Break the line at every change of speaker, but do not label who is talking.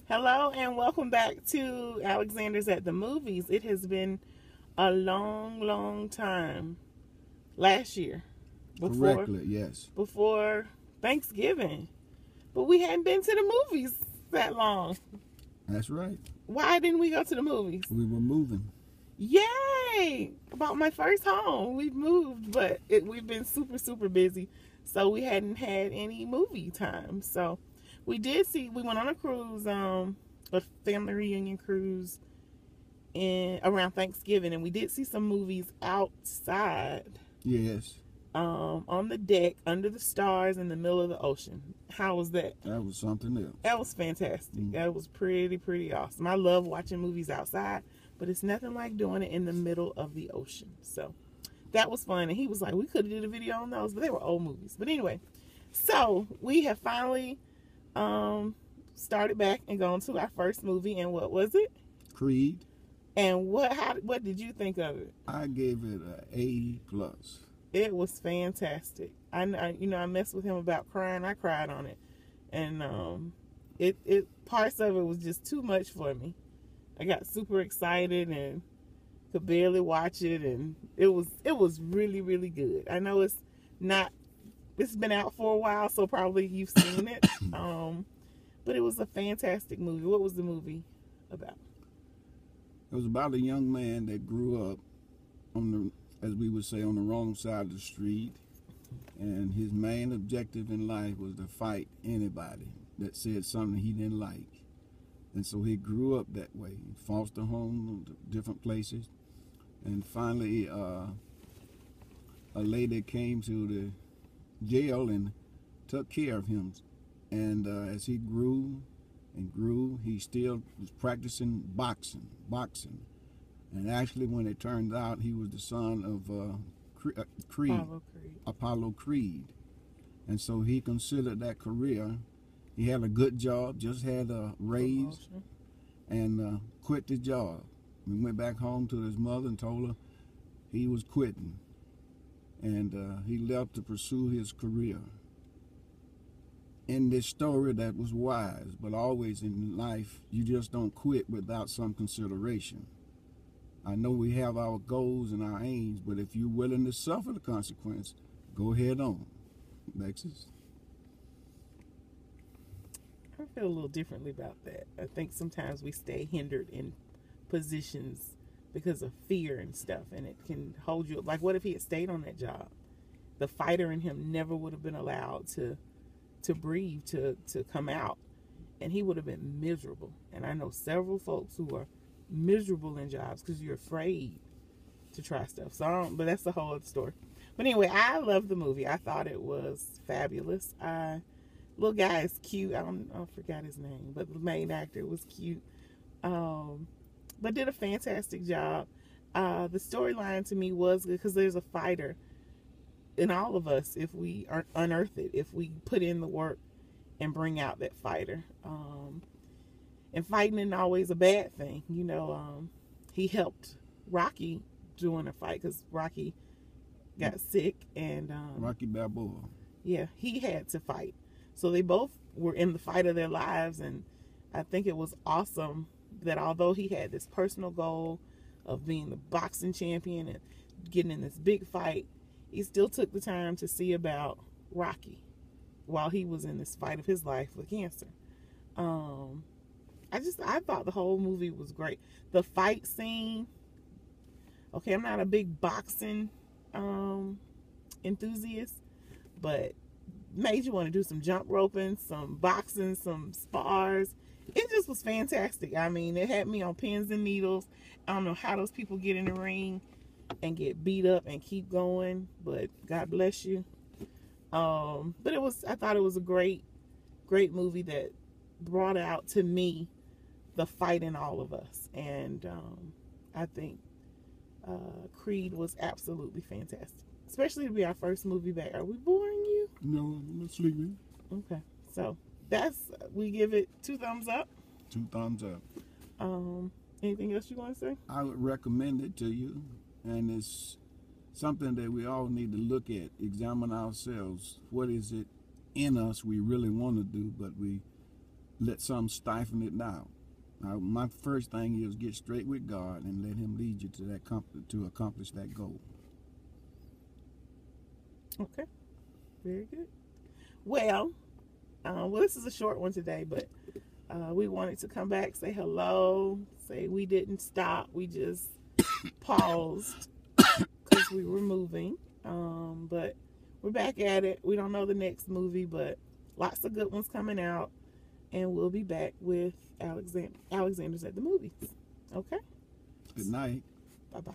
Hello and welcome back to Alexander's at the Movies. It has been a long, long time. Last year,
Correctly, yes.
before Thanksgiving, but we hadn't been to the movies that long.
That's right.
Why didn't we go to the movies?
We were moving.
Yay! About my first home, we've moved, but we've been super, super busy, so we hadn't had any movie time. So we went on a cruise, a family reunion cruise around Thanksgiving, and we did see some movies outside.
Yes.
On the deck, under the stars, in the middle of the ocean. How was that?
That was something else.
That was fantastic. That was pretty awesome. I love watching movies outside, but it's nothing like doing it in the middle of the ocean. So that was fun. And he was like, we could have did a video on those, but they were old movies. But anyway, so we have finally started back and gone to our first movie. And what was it?
Creed.
And what did you think of it?
I gave it an A+.
It was fantastic. I messed with him about crying. I cried on it, and it parts of it was just too much for me. I got super excited and could barely watch it, and it was really good. I know it's been out for a while, so probably you've seen it. But it was a fantastic movie. What was the movie about?
It was about a young man that grew up as we would say, on the wrong side of the street, and his main objective in life was to fight anybody that said something he didn't like. And so he grew up that way, foster home, different places, and finally a lady came to the jail and took care of him. And as he grew and grew, he still was practicing boxing. And actually, when it turned out, he was the son of Apollo Creed. And so he considered that career. He had a good job, just had a raise, and quit the job. We went back home to his mother and told her he was quitting. And he left to pursue his career. In this story, that was wise, but always in life, you just don't quit without some consideration. I know we have our goals and our aims, but if you're willing to suffer the consequence, go ahead on. Lexus?
I feel a little differently about that. I think sometimes we stay hindered in positions because of fear and stuff, and it can hold you up. Like, what if he had stayed on that job? The fighter in him never would have been allowed to breathe, to come out, and he would have been miserable. And I know several folks who are miserable in jobs because you're afraid to try stuff. But that's the whole other story. But anyway, I love the movie. I thought it was fabulous. Little guy is cute. I forgot his name, but the main actor was cute. But did a fantastic job. The storyline to me was good because there's a fighter in all of us if we unearth it, if we put in the work and bring out that fighter. And fighting isn't always a bad thing. He helped Rocky during a fight because Rocky got sick, and
Rocky Balboa.
Yeah, he had to fight. So they both were in the fight of their lives, and I think it was awesome that although he had this personal goal of being the boxing champion and getting in this big fight, he still took the time to see about Rocky while he was in this fight of his life with cancer. I thought the whole movie was great. The fight scene. Okay, I'm not a big boxing enthusiast, but made you want to do some jump roping, some boxing, some spars. It just was fantastic. I mean, it had me on pins and needles. I don't know how those people get in the ring and get beat up and keep going, but God bless you. But I thought it was a great movie that brought out to me the fight in all of us, and I think Creed was absolutely fantastic, especially to be our first movie back. Are we boring you?
No, I'm not sleeping.
Okay, so we give it 2 thumbs up.
2 thumbs up.
Anything else you want to say?
I would recommend it to you, and it's something that we all need to look at, examine ourselves. What is it in us we really want to do, but we let something stifle it down. Now, my first thing is get straight with God and let Him lead you to that to accomplish that goal.
Okay, very good. Well, this is a short one today, but we wanted to come back, say hello, say we didn't stop, we just paused because we were moving. But we're back at it. We don't know the next movie, but lots of good ones coming out, and we'll be back with Alexander's at the Movies. Okay?
Good night.
Bye-bye.